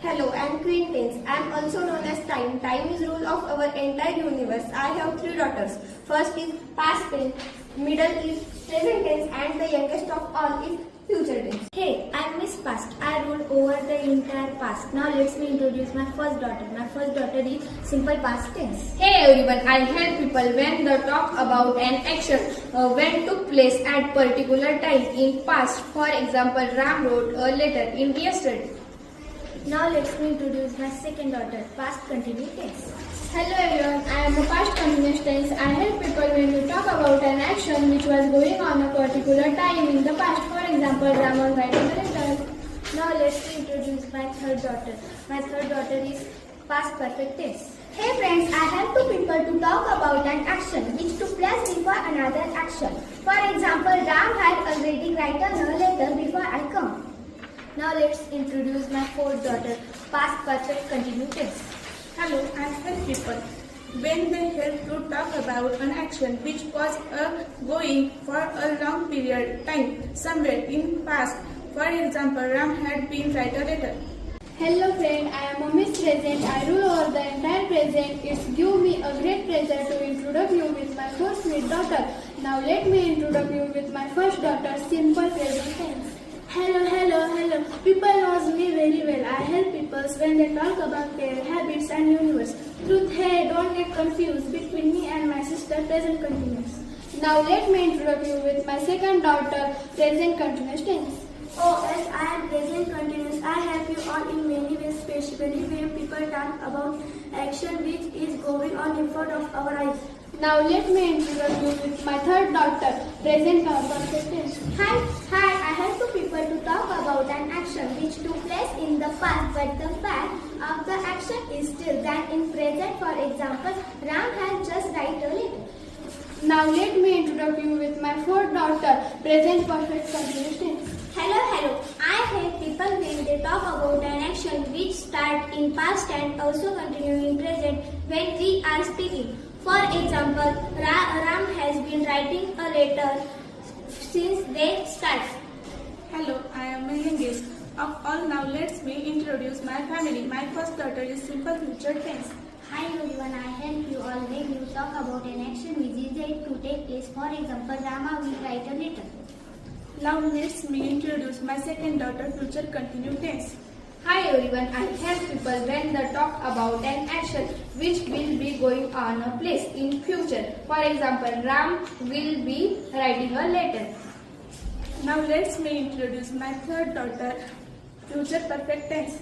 Hello, I am Queen Tense. I am also known as Time. Time is rule of our entire universe. I have three daughters. First is past tense, middle is present tense, and the youngest of all is future tense. Hey, I'm Miss Past. I rule over the entire past. Now let me introduce my first daughter. My first daughter is simple past tense. Hey everyone, I help people when the talk about an action when took place at particular time in past. For example, Ram wrote a letter in yesterday. Now let me introduce my second daughter, past continuous tense. Hello everyone, I am a past continuous tense. I help people when you talk about an action which was going on a particular time in the past. For example, Ram was writing a letter. Now let me introduce my third daughter. My third daughter is past perfect tense. Hey friends, I help two people to talk about an action which took place before another action. For example, Ram had already written a letter before I come. Now let's introduce my fourth daughter, past perfect continuous tense. Hello, I help people when they help to talk about an action which was going for a long period time somewhere in past. For example, Ram had been write a letter. Hello friend, I am a Miss Present. I rule over the entire present. It's give me a great pleasure to introduce you with my first sweet daughter. Now let me introduce you with my first daughter, simple present tense. Hello. People knows me very well. I help people when they talk about their habits and universe. Truth, hey, don't get confused between me and my sister, present continuous. Now let me introduce you with my second daughter, present continuous tense. Oh, as I am present continuous, I help you all in many ways, especially when people talk about action which is going on in front of our eyes. Now let me introduce you with my third daughter, present perfect tense. Hi, I help two people to talk about an action which took place in the past, but the fact of the action is still that in present. For example, Ram had just write a letter. Now let me introduce you with my fourth daughter, present perfect continuous tense. Hello. I help people when they talk about an action which start in past and also continue in present when we are speaking. For example, Ram has been writing a letter since they start. Hello, I am a youngest of all. Now let me introduce my family. My first daughter is simple future tense. Hi everyone, I help you all when you talk about an action which is yet to take place. For example, Rama will write a letter. Now let me introduce my second daughter, future continuous tense. Hi everyone, I help people when they talk about an action which will be going on a place in future. For example, Ram will be writing a letter. Now let me introduce my third daughter, future perfect tense.